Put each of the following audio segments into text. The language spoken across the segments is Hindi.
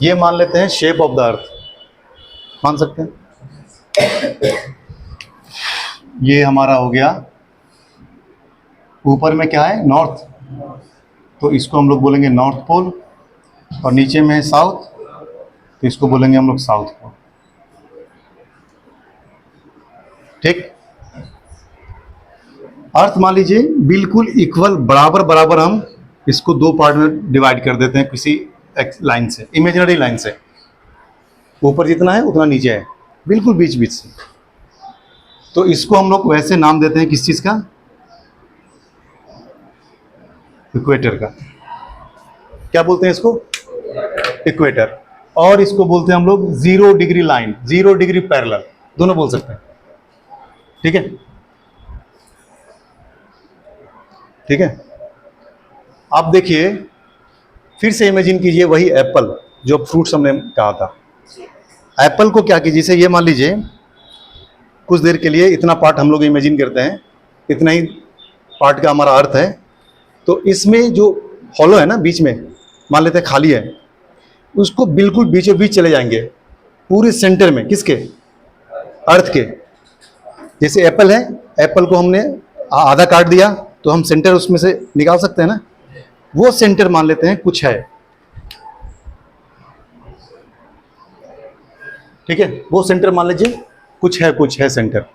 ये मान लेते हैं शेप ऑफ द अर्थ, मान सकते हैं। ये हमारा हो गया, ऊपर में क्या है, नॉर्थ, तो इसको हम लोग बोलेंगे नॉर्थ पोल, और नीचे में है साउथ, तो इसको बोलेंगे हम लोग साउथ पोल। ठीक। अर्थ मान लीजिए बिल्कुल इक्वल, बराबर बराबर हम इसको दो पार्ट में डिवाइड कर देते हैं किसी लाइन से, इमेजिनरी लाइन से। ऊपर जितना है उतना नीचे है, बिल्कुल बीच बीच से। तो इसको हम लोग वैसे नाम देते हैं किस चीज का, इक्वेटर का। क्या बोलते हैं इसको, इक्वेटर। और इसको बोलते हैं हम लोग 0 डिग्री लाइन, 0 डिग्री पैरेलल, दोनों बोल सकते हैं। ठीक है, ठीक है। आप देखिए, फिर से इमेजिन कीजिए वही एप्पल, जो फ्रूट्स हमने कहा था। एप्पल को क्या कीजिए, जैसे ये मान लीजिए कुछ देर के लिए इतना पार्ट हम लोग इमेजिन करते हैं, इतना ही पार्ट का हमारा अर्थ है। तो इसमें जो हॉलो है ना बीच में, मान लेते हैं खाली है, उसको बिल्कुल बीचों बीच चले जाएंगे, पूरे सेंटर में, किसके, अर्थ के। जैसे एप्पल है, एप्पल को हमने आधा काट दिया तो हम सेंटर उसमें से निकाल सकते हैं ना, वो सेंटर मान लेते हैं कुछ है। ठीक है, वो सेंटर मान लीजिए कुछ है सेंटर।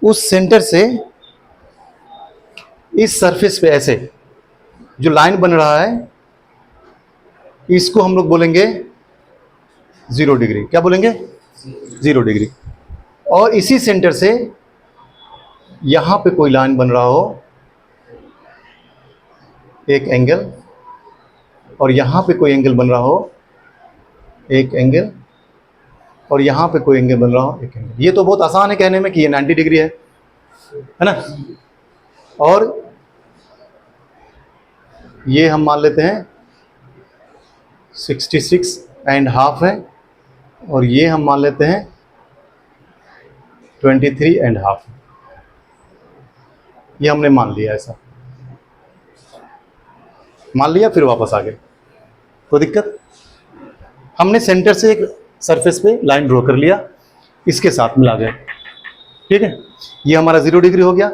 उस सेंटर से इस सरफेस पे ऐसे जो लाइन बन रहा है, इसको हम लोग बोलेंगे 0 डिग्री। क्या बोलेंगे, 0 डिग्री। और इसी सेंटर से यहां पे कोई लाइन बन रहा हो, एक एंगल, और यहां पे कोई एंगल बन रहा हो, एक एंगल, और यहां पे कोई एंगल बन रहा हो, एक एंगल। ये तो बहुत आसान है कहने में कि ये 90 डिग्री है ना। और ये हम मान लेते हैं 66.5 है, और ये हम मान लेते हैं 23.5। ये हमने मान लिया, ऐसा मान लिया, फिर वापस आ गए, कोई दिक्कत। हमने सेंटर से एक सरफेस पे लाइन ड्रॉ कर लिया, इसके साथ मिला गए। ठीक है, ये हमारा 0 डिग्री हो गया।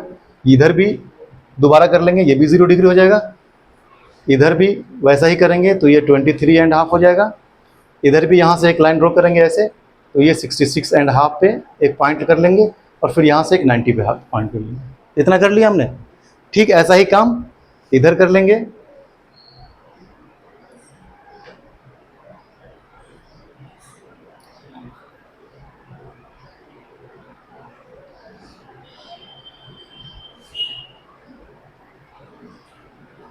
इधर भी दोबारा कर लेंगे, ये भी 0 डिग्री हो जाएगा। इधर भी वैसा ही करेंगे तो ये 23.5 हो जाएगा। इधर भी यहाँ से एक लाइन ड्रॉ करेंगे ऐसे, तो ये 66.5 पे एक पॉइंट कर लेंगे, और फिर यहाँ से एक 90 पे पॉइंट कर लेंगे। इतना कर लिया हमने। ठीक, ऐसा ही काम इधर कर लेंगे।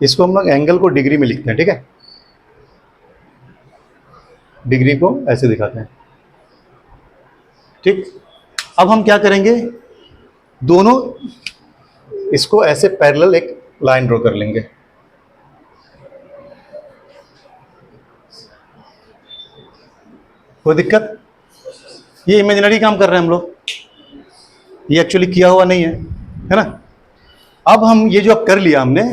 इसको हम लोग एंगल को डिग्री में लिखते हैं। ठीक है, डिग्री को ऐसे दिखाते हैं। ठीक, अब हम क्या करेंगे, दोनों इसको ऐसे पैरेलल एक लाइन ड्रॉ कर लेंगे। कोई दिक्कत। ये इमेजिनरी काम कर रहे हैं हम लोग, ये एक्चुअली किया हुआ नहीं है ना। अब हम ये जो अब कर लिया हमने,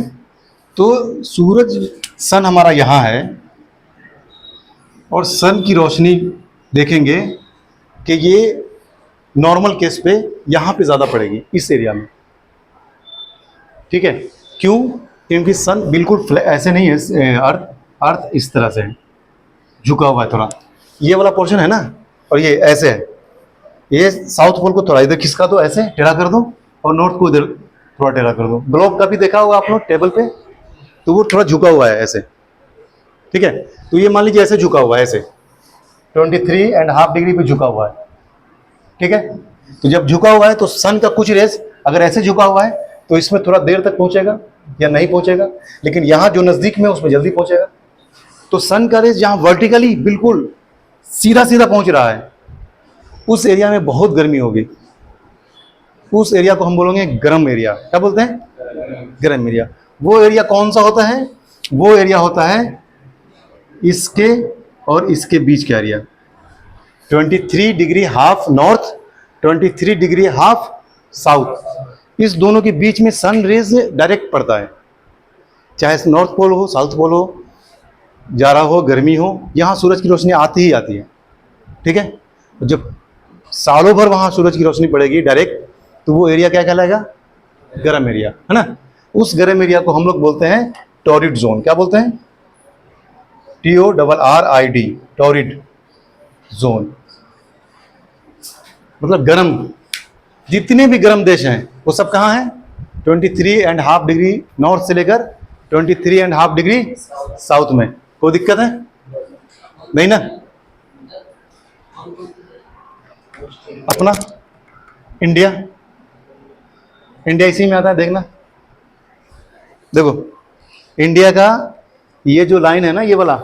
तो सूरज, सन हमारा यहाँ है, और सन की रोशनी देखेंगे कि ये नॉर्मल केस पे यहाँ पे ज़्यादा पड़ेगी, इस एरिया में। ठीक है, क्यों, क्योंकि सन बिल्कुल ऐसे नहीं है, अर्थ इस तरह से है, झुका हुआ है थोड़ा, ये वाला पोर्शन है ना, और ये ऐसे है। ये साउथ पोल को थोड़ा इधर खिसका दो, ऐसे टेढ़ा कर दो, और नॉर्थ को इधर थोड़ा टेढ़ा कर दो। ग्लोब का भी देखा होगा आप लोग टेबल पे, तो वो थोड़ा झुका हुआ है ऐसे। ठीक है, तो ये मान लीजिए ऐसे झुका हुआ है, ऐसे 23.5 डिग्री पे झुका हुआ है। ठीक है, तो जब झुका हुआ है तो सन का कुछ रेस अगर ऐसे झुका हुआ है तो इसमें थोड़ा देर तक पहुंचेगा या नहीं पहुंचेगा, लेकिन यहाँ जो नजदीक में उसमें जल्दी पहुंचेगा। तो सन का रेस जहाँ वर्टिकली बिल्कुल सीधा सीधा पहुंच रहा है, उस एरिया में बहुत गर्मी होगी। उस एरिया को हम बोलेंगे गर्म एरिया। क्या बोलते हैं, गर्म एरिया। वो एरिया कौन सा होता है, वो एरिया होता है इसके और इसके बीच का area, 23 degree half north, 23 degree half south. इस दोनों के बीच में सन रेज डायरेक्ट पड़ता है, चाहे नॉर्थ पोल हो, साउथ पोल हो, जाड़ा हो, गर्मी हो, यहाँ सूरज की रोशनी आती ही आती है। ठीक है, जब सालों भर वहाँ सूरज की रोशनी पड़ेगी डायरेक्ट, तो वो एरिया क्या कहलाएगा? गर्म एरिया, है ना। उस गर्म एरिया को हम लोग बोलते हैं टॉरिड जोन। क्या बोलते हैं? TORRID, टॉरिड जोन, मतलब गर्म। जितने भी गर्म देश हैं वो सब कहाँ हैं? 23.5 डिग्री नॉर्थ से लेकर 23.5 डिग्री साउथ में। कोई दिक्कत है? नहीं ना। अपना इंडिया, इंडिया इसी में आता है, देखना। देखो इंडिया का ये जो लाइन है ना, ये वाला,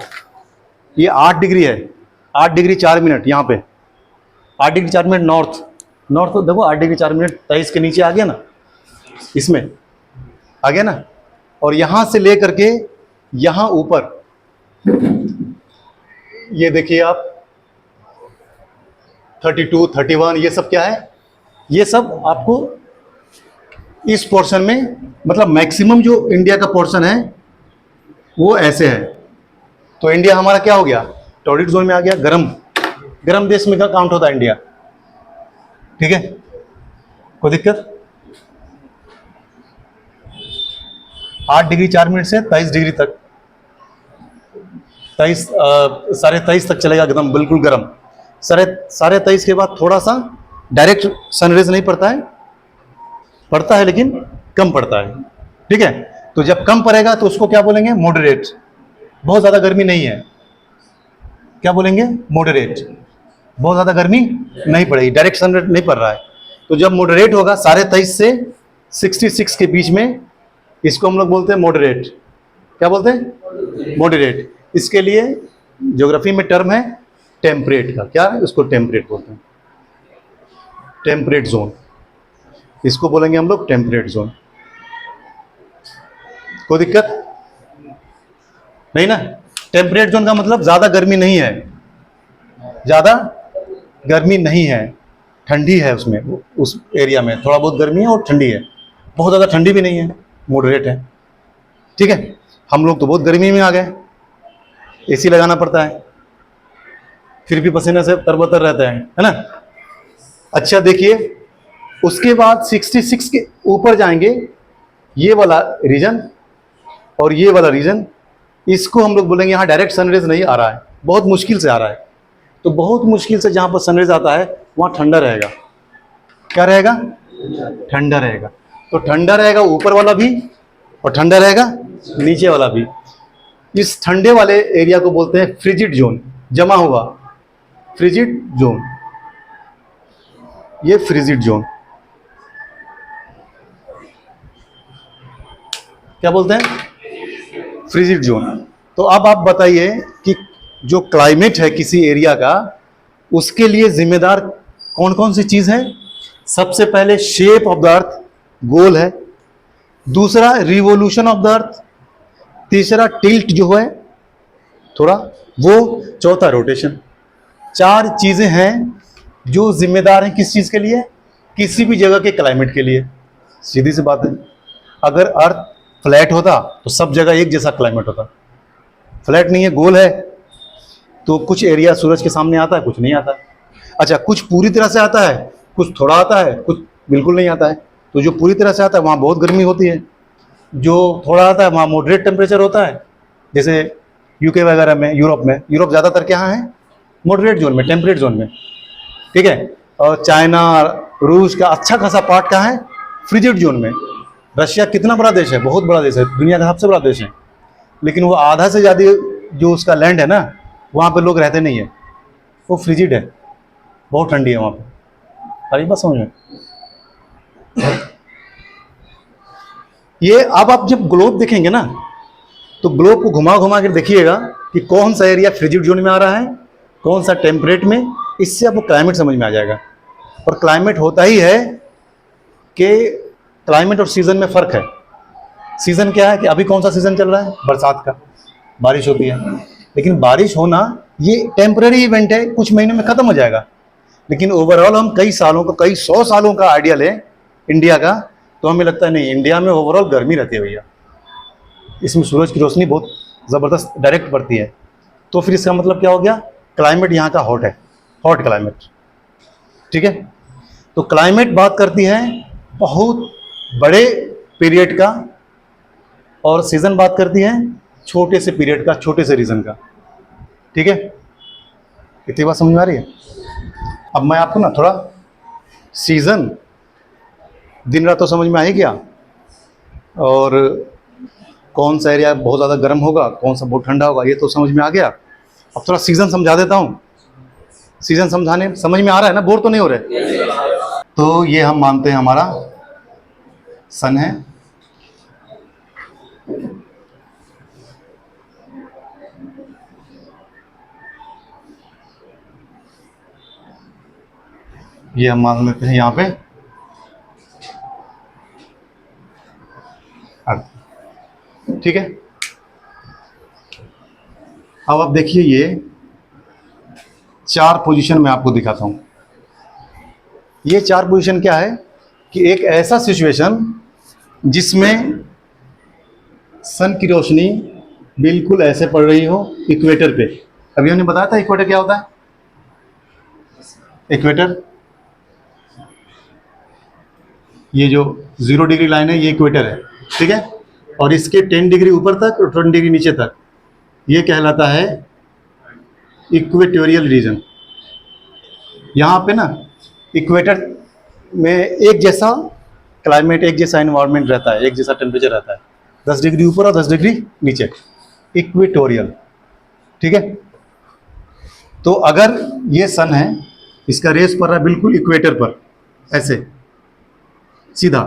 ये 8 डिग्री है, 8 डिग्री 4 मिनट यहाँ पे, 8 डिग्री 4 मिनट नॉर्थ। नॉर्थ तो देखो 8 डिग्री 4 मिनट 23 के नीचे आ गया ना, इसमें आ गया ना। और यहाँ से ले करके यहाँ ऊपर ये देखिए आप 32, 31, ये सब क्या है? ये सब आपको इस पोर्शन में, मतलब मैक्सिमम जो इंडिया का पोर्शन है वो ऐसे है। तो इंडिया हमारा क्या हो गया? टॉरिड जोन में आ गया, गरम। गरम देश में क्या काउंट होता है इंडिया? ठीक है, कोई दिक्कत? 8 डिग्री 4 मिनट से 23 डिग्री तक, 23 23.5 तक चलेगा एकदम बिल्कुल गर्म। 23.5 के बाद थोड़ा सा डायरेक्ट सनरेज नहीं पड़ता है, पड़ता है लेकिन कम पड़ता है। ठीक है, तो जब कम पड़ेगा तो उसको क्या बोलेंगे? मॉडरेट। बहुत ज़्यादा गर्मी नहीं है, क्या बोलेंगे? मॉडरेट। बहुत ज़्यादा गर्मी नहीं पड़ेगी, डायरेक्ट सनरेज नहीं पड़ रहा है। तो जब मॉडरेट होगा 23.5 से 66 के बीच में, इसको हम लोग बोलते हैं मॉडरेट। क्या बोलते हैं? मॉडरेट। इसके लिए ज्योग्राफी में टर्म है टेम्परेट का। क्या है? उसको टेम्परेट बोलते हैं, टेम्परेट जोन। इसको बोलेंगे हम लोग टेम्परेट जोन। कोई दिक्कत नहीं ना। टेम्परेट जोन का मतलब ज़्यादा गर्मी नहीं है, ज़्यादा गर्मी नहीं है, ठंडी है उसमें, उस एरिया में थोड़ा बहुत गर्मी है और ठंडी है, बहुत ज़्यादा ठंडी भी नहीं है, मॉडरेट है। ठीक है, हम लोग तो बहुत गर्मी में आ गए, एसी लगाना पड़ता है, फिर भी पसीने से तरबतर रहते हैं, है ना। अच्छा देखिए, उसके बाद 66 के ऊपर जाएंगे, ये वाला रीजन और ये वाला रीजन, इसको हम लोग बोलेंगे यहाँ डायरेक्ट सनरेज नहीं आ रहा है, बहुत मुश्किल से आ रहा है। तो बहुत मुश्किल से जहाँ पर सनरेज आता है वहाँ ठंडा रहेगा। क्या रहेगा? ठंडा रहेगा। तो ठंडा रहेगा ऊपर वाला भी और ठंडा रहेगा नीचे वाला भी। इस ठंडे वाले एरिया को बोलते हैं फ्रिजिड जोन, जमा हुआ, फ्रिजिड जोन। ये फ्रिजिड जोन क्या बोलते हैं? Frigid zone. तो अब आप बताइए कि जो क्लाइमेट है किसी एरिया का, उसके लिए जिम्मेदार कौन कौन सी चीज है? सबसे पहले शेप ऑफ द अर्थ, गोल है। दूसरा रिवोल्यूशन ऑफ द अर्थ। तीसरा टिल्ट जो है थोड़ा वो। चौथा रोटेशन। 4 चीजें हैं जो जिम्मेदार हैं किस चीज के लिए? किसी भी जगह के क्लाइमेट के लिए। सीधी सी बात है, अगर अर्थ फ्लैट होता तो सब जगह एक जैसा क्लाइमेट होता। फ्लैट नहीं है, गोल है, तो कुछ एरिया सूरज के सामने आता है, कुछ नहीं आता। अच्छा, कुछ पूरी तरह से आता है, कुछ थोड़ा आता है, कुछ बिल्कुल नहीं आता है। तो जो पूरी तरह से आता है वहाँ बहुत गर्मी होती है, जो थोड़ा आता है वहाँ मॉडरेट टेम्परेचर होता है। जैसे यूके वगैरह में, यूरोप में, यूरोप ज़्यादातर क्या है? मॉडरेट जोन में, टेम्परेट जोन में। ठीक है, और चाइना, रूस का अच्छा खासा पार्ट कहाँ है? फ्रिजिड जोन में। रशिया कितना बड़ा देश है, बहुत बड़ा देश है, दुनिया का सबसे बड़ा देश है, लेकिन वो आधा से ज़्यादा जो उसका लैंड है ना, वहाँ पे लोग रहते नहीं है, वो फ्रिजिड है, बहुत ठंडी है वहाँ पे। अरे बस समझ में। ये अब आप जब ग्लोब देखेंगे ना, तो ग्लोब को घुमा घुमा कर देखिएगा कि कौन सा एरिया फ्रिजिड जोन में आ रहा है, कौन सा टेम्परेट में। इससे आपको क्लाइमेट समझ में आ जाएगा। और क्लाइमेट होता ही है कि क्लाइमेट और सीजन में फ़र्क है। सीज़न क्या है कि अभी कौन सा सीज़न चल रहा है? बरसात का, बारिश होती है। लेकिन बारिश होना ये टेम्पररी इवेंट है, कुछ महीनों में ख़त्म हो जाएगा। लेकिन ओवरऑल हम कई सालों का, कई 100 सालों का आइडिया लें इंडिया का, तो हमें लगता है नहीं, इंडिया में ओवरऑल गर्मी रहती है भैया, इसमें सूरज की रोशनी बहुत ज़बरदस्त डायरेक्ट पड़ती है, तो फिर इसका मतलब क्या हो गया, क्लाइमेट यहाँ का हॉट है, हॉट क्लाइमेट। ठीक है, तो क्लाइमेट बात करती है बहुत बड़े पीरियड का, और सीजन बात करती है छोटे से पीरियड का, छोटे से रीजन का। ठीक है, इतनी बात समझ में आ रही है? अब मैं आपको ना थोड़ा सीजन, दिन रात तो समझ में आ ही गया, और कौन सा एरिया बहुत ज़्यादा गर्म होगा, कौन सा बहुत ठंडा होगा, ये तो समझ में आ गया। अब थोड़ा सीजन समझा देता हूँ। सीजन समझाने समझ में आ रहा है ना, बोर तो नहीं हो रहे? तो ये हम मानते हैं हमारा सन है, ये हम मान लेते हैं यहाँ पे अर्थ। ठीक है, अब आप देखिए, ये 4 पोजीशन मैं आपको दिखाता हूँ। ये 4 पोजीशन क्या है कि एक ऐसा सिचुएशन जिसमें सन की रोशनी बिल्कुल ऐसे पड़ रही हो इक्वेटर पे। अभी हमने बताया था इक्वेटर क्या होता है। इक्वेटर, ये जो 0 डिग्री लाइन है ये इक्वेटर है। ठीक है, और इसके 10 डिग्री ऊपर तक और 20 डिग्री नीचे तक ये कहलाता है इक्वेटोरियल रीजन। यहाँ पे ना इक्वेटर में एक जैसा क्लाइमेट, एक जैसा इन्वायरमेंट रहता है, एक जैसा टेम्परेचर रहता है, 10 डिग्री ऊपर और 10 डिग्री नीचे, इक्वेटोरियल। ठीक है, तो अगर ये सन है, इसका रेस पड़ रहा है बिल्कुल इक्वेटर पर, ऐसे सीधा,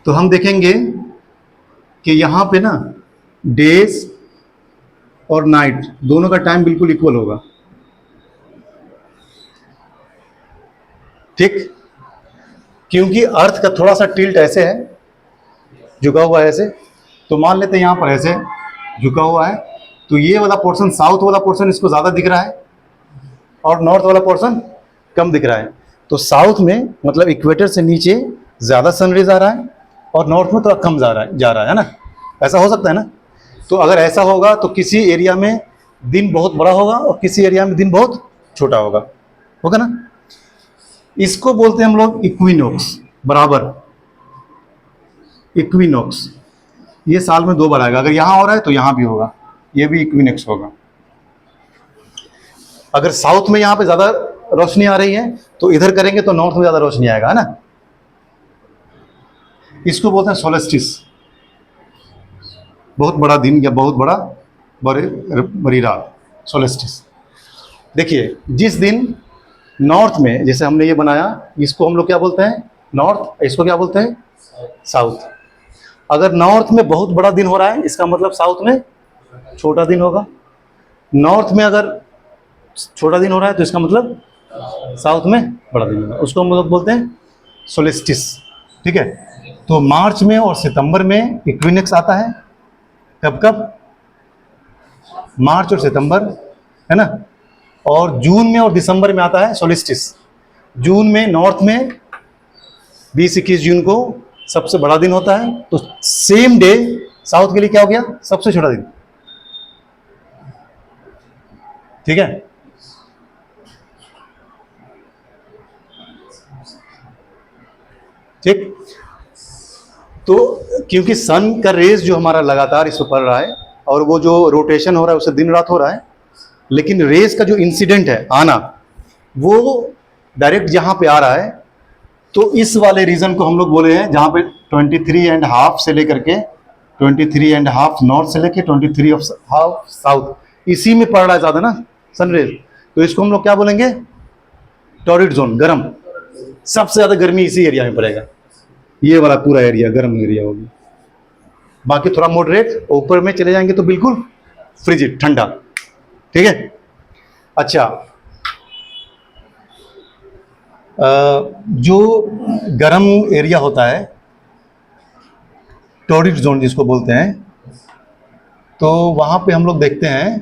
तो हम देखेंगे कि यहाँ पे ना डेज और नाइट दोनों का टाइम बिल्कुल इक्वल होगा। ठीक, क्योंकि अर्थ का थोड़ा सा टिल्ट ऐसे है, झुका हुआ है ऐसे, तो मान लेते हैं यहाँ पर ऐसे झुका हुआ है, तो ये वाला पोर्शन, साउथ वाला पोर्शन इसको ज़्यादा दिख रहा है और नॉर्थ वाला पोर्शन कम दिख रहा है। तो साउथ में मतलब इक्वेटर से नीचे ज़्यादा सनरेज आ रहा है और नॉर्थ में थोड़ा कम जा रहा है ना, ऐसा हो सकता है ना। तो अगर ऐसा होगा तो किसी एरिया में दिन बहुत बड़ा होगा और किसी एरिया में दिन बहुत छोटा होगा ना। इसको बोलते हैं हम लोग इक्विनोक्स, बराबर, इक्विनोक्स। ये साल में 2 बार आएगा, अगर यहाँ हो रहा है तो यहाँ भी होगा, ये भी इक्विनोक्स होगा। अगर साउथ में यहाँ पे ज़्यादा रोशनी आ रही है तो इधर करेंगे तो नॉर्थ में ज़्यादा रोशनी आएगा, है ना। इसको बोलते हैं सोलेस्टिस, बहुत बड़ा दिन या बहुत बड़ी रात, सोलेस्टिस। देखिए, जिस दिन नॉर्थ में, जैसे हमने ये बनाया, इसको हम लोग क्या बोलते हैं, नॉर्थ, इसको क्या बोलते हैं, साउथ। अगर नॉर्थ में बहुत बड़ा दिन हो रहा है इसका मतलब साउथ में छोटा दिन होगा। नॉर्थ में अगर छोटा दिन हो रहा है तो इसका मतलब साउथ में बड़ा दिन होगा, उसको हम लोग बोलते हैं सोलेस्टिस। ठीक है, तो मार्च में और सितंबर में इक्विनेक्स आता है। कब कब, मार्च और सितंबर, है ना। और जून में और दिसंबर में आता है सोलिस्टिस। जून में नॉर्थ में 20-21 जून को सबसे बड़ा दिन होता है, तो सेम डे साउथ के लिए क्या हो गया, सबसे छोटा दिन। ठीक है, ठीक। तो क्योंकि सन का रेज जो हमारा लगातार इस पर पड़ रहा है और वो जो रोटेशन हो रहा है उससे दिन रात हो रहा है, लेकिन रेज का जो इंसिडेंट है आना, वो डायरेक्ट जहां पे आ रहा है, तो इस वाले रीजन को हम लोग बोले हैं जहां पे 23.5 से लेकर के 23.5 नॉर्थ से लेके 23.5 साउथ, इसी में पड़ रहा है ज्यादा ना सनरेज, तो इसको हम लोग क्या बोलेंगे, टॉरिड जोन, गर्म। सबसे ज्यादा गर्मी इसी एरिया में पड़ेगा, ये वाला पूरा एरिया गर्म एरिया होगी। बाकी थोड़ा मॉडरेट, ऊपर में चले जाएंगे तो बिल्कुल फ्रिजिड, ठंडा। ठीक है, अच्छा, जो गर्म एरिया होता है, टॉरिड जोन जिसको बोलते हैं, तो वहाँ पे हम लोग देखते हैं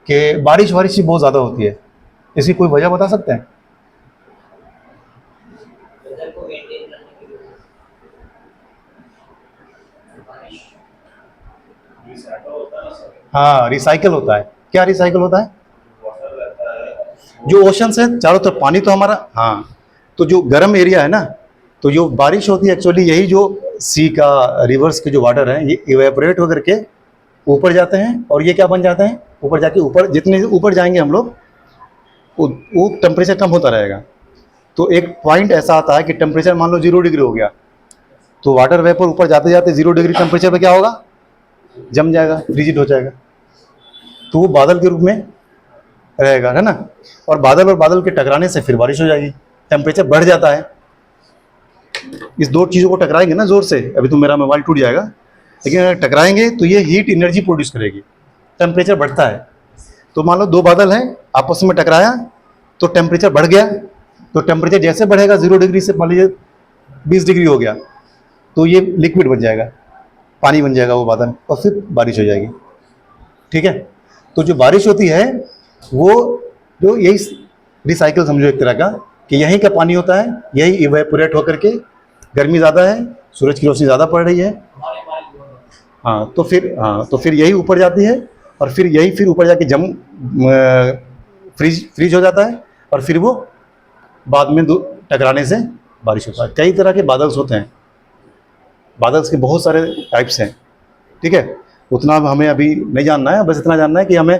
कि बारिश वारिश बहुत ज़्यादा होती है। इसकी कोई वजह बता सकते हैं? हाँ, रिसाइकल होता है। क्या रिसाइकल होता है? जो ओशन से चारों तरफ पानी तो हमारा, हाँ, तो जो गर्म एरिया है ना, तो जो बारिश होती है एक्चुअली यही जो सी का रिवर्स के जो वाटर है ये इवेपोरेट होकर के ऊपर जाते हैं और ये क्या बन जाते हैं, ऊपर जाके, ऊपर जितने ऊपर जाएंगे हम लोग वो टेम्परेचर कम होता रहेगा। तो एक पॉइंट ऐसा आता है कि टेम्परेचर मान लो 0 डिग्री हो गया, तो वाटर वेपर ऊपर जाते जाते 0 डिग्री टेम्परेचर पे क्या होगा, जम जाएगा, फ्रीजिड हो जाएगा, तो वो बादल के रूप में रहेगा, है ना। और बादल के टकराने से फिर बारिश हो जाएगी, टेम्परेचर बढ़ जाता है। इस दो चीज़ों को टकराएंगे ना जोर से, अभी तो मेरा मोबाइल टूट जाएगा, लेकिन अगर टकराएंगे तो ये हीट एनर्जी प्रोड्यूस करेगी, टेम्परेचर बढ़ता है। तो मान लो दो बादल हैं आपस में टकराया तो टेम्परेचर बढ़ गया, तो टेम्परेचर जैसे बढ़ेगा 0 डिग्री से मान लीजिए 20 डिग्री हो गया, तो ये लिक्विड बन जाएगा, पानी बन जाएगा वो बादल, और फिर बारिश हो जाएगी। ठीक है, तो जो बारिश होती है वो जो यही रिसाइकल समझो एक तरह का, कि यहीं का पानी होता है, यही इवेपोरेट होकर के, गर्मी ज़्यादा है, सूरज की रोशनी ज़्यादा पड़ रही है, हाँ, तो फिर यही ऊपर जाती है, और फिर यही फिर ऊपर जाके फ्रीज हो जाता है, और फिर वो बाद में टकराने से बारिश होता है। कई तरह के बादल्स होते हैं, बादल्स के बहुत सारे टाइप्स हैं। ठीक है, उतना हमें अभी नहीं जानना है, बस इतना जानना है कि हमें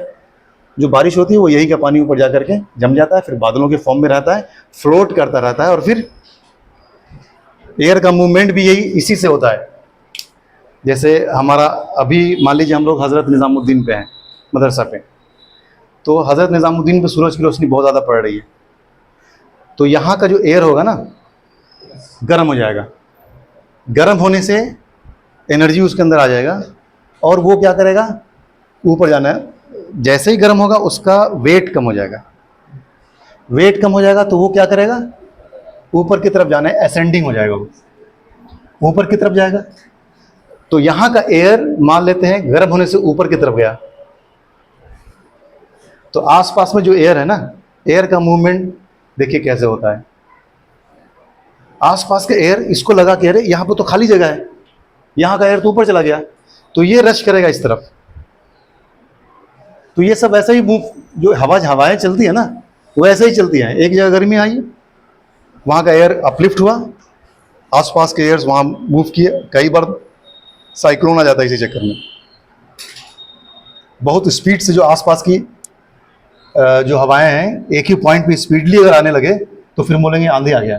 जो बारिश होती है वो यही का पानी ऊपर जा करके जम जाता है, फिर बादलों के फॉर्म में रहता है, फ्लोट करता रहता है, और फिर एयर का मूवमेंट भी यही इसी से होता है। जैसे हमारा अभी मान लीजिए हम लोग हज़रत निज़ामुद्दीन पे हैं, मदरसा पे, तो हज़रत निज़ामुद्दीन पे सूरज की रोशनी बहुत ज़्यादा पड़ रही है, तो यहाँ का जो एयर होगा ना गर्म हो जाएगा, गर्म होने से एनर्जी उसके अंदर आ जाएगा, और वो क्या करेगा, ऊपर जाना है, जैसे ही गर्म होगा उसका वेट कम हो जाएगा, वेट कम हो जाएगा तो वो क्या करेगा, ऊपर की तरफ जाना है, असेंडिंग हो जाएगा, वो ऊपर की तरफ जाएगा। तो यहाँ का एयर मान लेते हैं गर्म होने से ऊपर की तरफ गया, तो आसपास में जो एयर है ना, एयर का मूवमेंट देखिए कैसे होता है। आसपास का एयर इसको लगा के, अरे यहाँ पर तो खाली जगह है, यहाँ का एयर तो ऊपर चला गया, तो ये रश करेगा इस तरफ। तो ये सब ऐसे ही मूव, जो हवाएं चलती है ना वो ऐसे ही चलती हैं। एक जगह गर्मी आई, वहाँ का एयर अपलिफ्ट हुआ, आसपास के एयर्स वहाँ मूव किए, कई बार साइक्लोन आ जाता है इसी चक्कर में। बहुत स्पीड से जो आसपास की जो हवाएं हैं एक ही पॉइंट पे स्पीडली अगर आने लगे तो फिर बोलेंगे आंधी आ गया,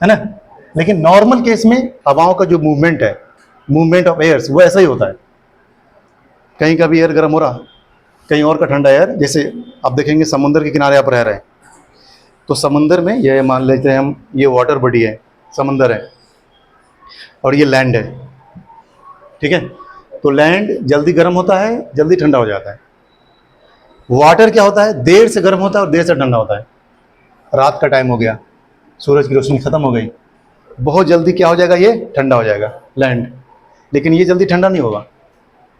है ना। लेकिन नॉर्मल केस में हवाओं का जो मूवमेंट है, मूवमेंट ऑफ एयर्स, वो ऐसा ही होता है। कहीं का भी एयर गर्म हो रहा, कहीं और का ठंडा एयर। जैसे आप देखेंगे समुद्र के किनारे आप रह रहे हैं, तो समंदर में ये मान लेते हैं हम, ये वाटर बॉडी है, समंदर है, और ये लैंड है। ठीक है, तो लैंड जल्दी गर्म होता है, जल्दी ठंडा हो जाता है। वाटर क्या होता है, देर से गर्म होता है और देर से ठंडा होता है। रात का टाइम हो गया, सूरज की रोशनी खत्म हो गई, बहुत जल्दी क्या हो जाएगा, ये ठंडा हो जाएगा लैंड। लेकिन ये जल्दी ठंडा नहीं होगा,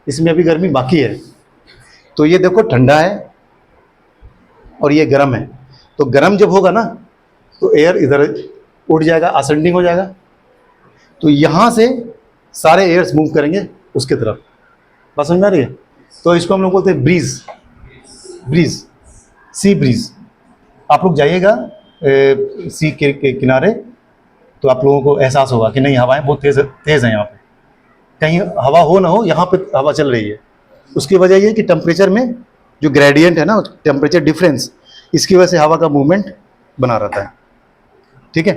इसमें अभी गर्मी बाकी है। तो ये देखो ठंडा है और ये गर्म है, तो गर्म जब होगा ना तो एयर इधर उड़ जाएगा, असेंडिंग हो जाएगा, तो यहाँ से सारे एयर्स मूव करेंगे उसके तरफ। बात समझ में आ रही है? तो इसको हम लोग बोलते हैं ब्रीज, ब्रीज, सी ब्रीज। आप लोग जाइएगा सी के किनारे, तो आप लोगों को एहसास होगा कि नहीं हवाएं बहुत तेज़ हैं यहाँ पे। कहीं हवा हो ना हो, यहाँ पे हवा चल रही है। उसकी वजह ये कि टेम्परेचर में जो ग्रेडियंट है ना, टेम्परेचर डिफरेंस, इसकी वजह से हवा का मूवमेंट बना रहता है। ठीक है।